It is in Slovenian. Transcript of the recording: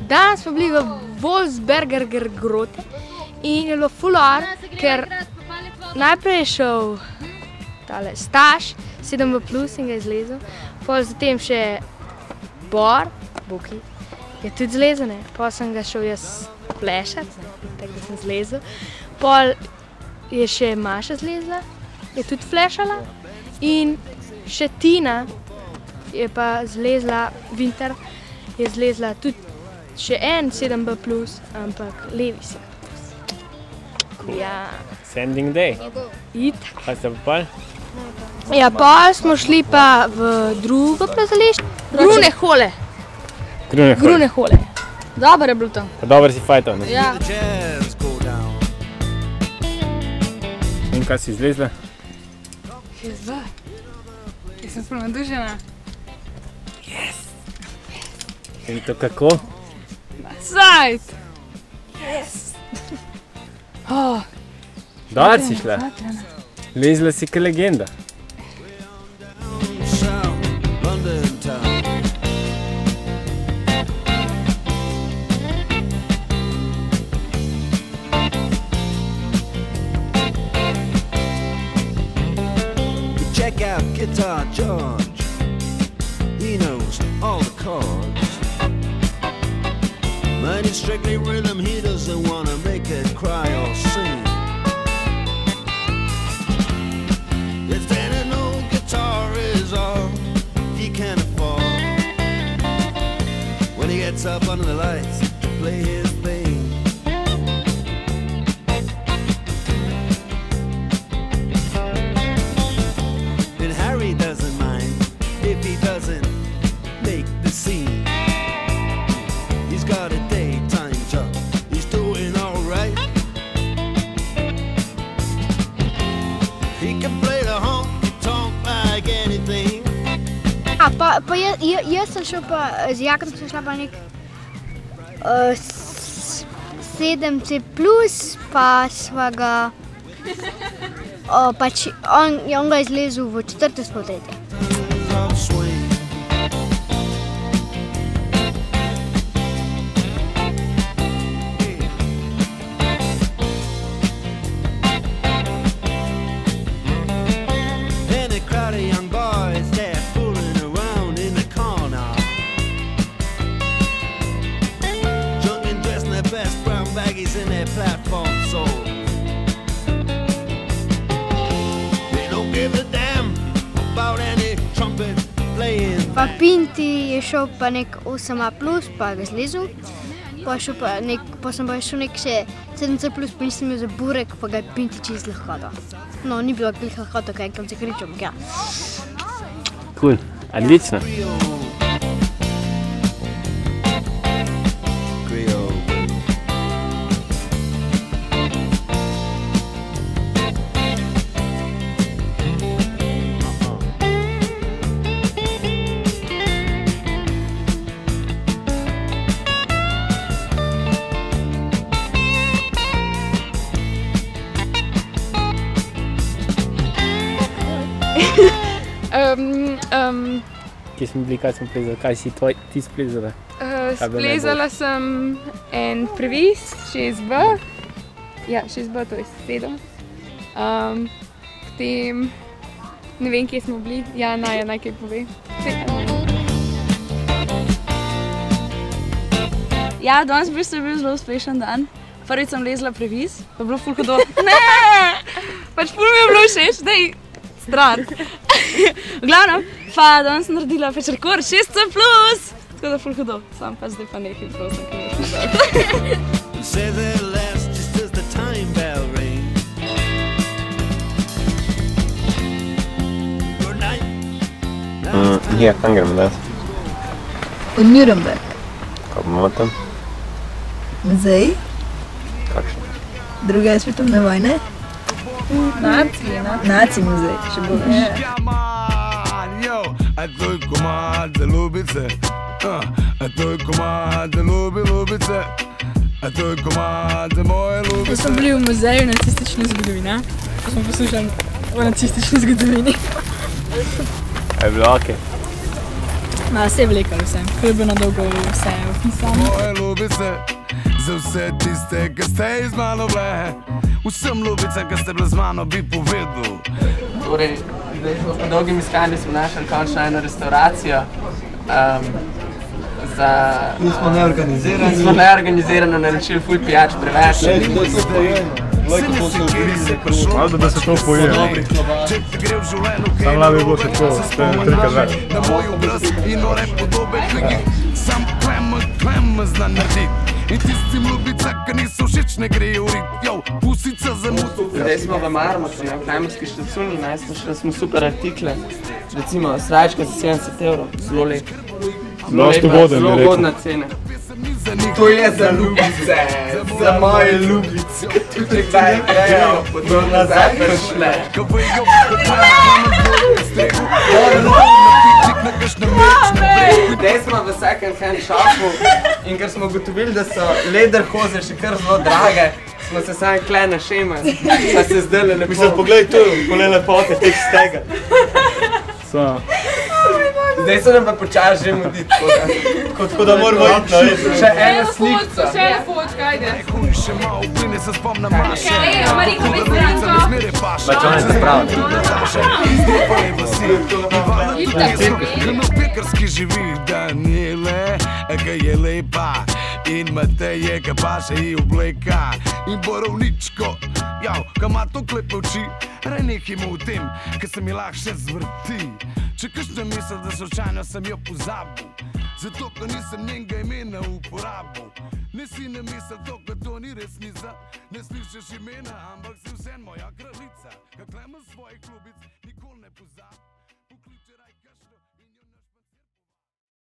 Danes smo bili v Wolfsberger grote in je bilo fular, ker najprej je šel tale Staš, 7B+, in ga je zlezel, pol zatem še Bor, Buki, je tudi zlezel, ne, pol sem ga šel jaz flešat, tako da sem zlezel, pol je še Maša zlezla, je tudi flešala in še Tina je pa zlezla, Winter je zlezla tudi še en 7B+, ampak levi 7B+. Cool. Ja. Sending day. Itak. Kaj ste pa pol? Ja, pol smo šli pa v drugo plezališče. Grune hole. Grune hole. Dobro je bilo to. Pa dobro si fajtal, ne? Ja. In kaj si izlezla? Jezva. Jaz sem sploh nadušena. Yes! In to kako? Sajt! Yes! Dobro si šla. Lezla si ka legenda. Check out Guitar George. He knows all the chords. But it's strictly rhythm, he doesn't want to make it cry or sing. If then an old guitar is all he can afford, when he gets up under the lights to play his thing. And Harry doesn't mind if he doesn't make the scene. He's got a daytime job, he's doing alright. He can play the honky-tonk like anything. Pa jaz sem šel pa, z Jakom sem šla pa nek 7C+, pa sva ga, pač on ga je zlezel v 4. spodletje. In their platform soul, they don't give a damn about any trumpet playing. Pa Pinti je šel pa nek 8A+, pa ga zlezel. Pa sem pa šel nek še 7C+, pa nisem imel za burek, pa ga je Pinti čez lahkoto. No, ni bilo glih lahkoto, kaj enkrat se kričal, ja. Cool, odlično. Kje smo bili, kaj smo plezali, kaj si ti splezala? Splezala sem en previs, 6B. Ja, 6B, to je 7. Potem, ne vem, kje smo bili. Ja, naj kaj pove. Ja, danes v bistvu je bil zelo uspešen dan. Prvič sem lezla previs, pa je bilo ful hudo. Ne! Pač ful mi je bilo všeč, daj, stran. V glavnem, pa danes sem naredila pač rekord 6C+, tako da ful hudo. Sam pa zdaj pa nekaj prosim, ki mi je šlo. Ja, kam gremo danes? V Nuremberg. Kaj bomo tam? Muzej. Kakšen? Druge svetovne vojne. Naci muzej, še boljš. Ko smo bili v muzeju nacistične zgodovine, ko smo poslušali o nacistični zgodovini. Je bilo okej? Ma se je vlekal vse, ker je bilo na dolgo vse opisano. Moje ljubice, za vse tiste, ki ste iz mano bile, vsem ljubicam, ki ste bile z mano, bi povedal. Torej, zdaj smo po dolgim iskanju smo našli končno eno restauracijo. Nismo neorganizirani. Nismo neorganizirano naročili ful pijač preveč. Malo da se to poje. Sam labi je bilo še to, trikrat več. Na moj obraz in ore podobe, ki jih sam klem zna narediti. In tistim ljubica, ki niso všeč, ne grejo urit. Jow, pusica za mut. Zdaj smo v Marmotu, na Klajmarski štacuni, našli smo super artikle. Recimo srajčka za 70 €, zelo lep. Zelo ugodna cena. To je za ljubice, za moje ljubice. Tudi kdaj grejo, bodo nazaj prišle. Zdaj smo v second hand shopu in ker smo ugotovili, da so lederhoze še kar zelo drage, smo se sami kle našemali, pa se zdajle lepo. Mislim, poglej tu, kole lepote teh stega. Zdaj so nam pa počasi že muditi, tako da moramo iti na res. Še ena slikca. Še ena fotka, ajde. Še malo pline se spomna Maše. Mariko, bi stranko. Pač ona se spravi. Na pekarski živi Daniele, ki je lepa, in Mateje, ki paše ji obleka, in Borovničko, ki ima to klepe oči, renehimo v tem, ki se mi lahko še zvrti. Če kakšna misel, da slučajno sem jo pozabil, zato, ker nisem njenega imena uporabil. Ne si ne misel to, ker to ni resnica, ne slišiš imena, ampak si vseeno moja kraljica, ki klema svojih ljubic nikoli ne pozabi.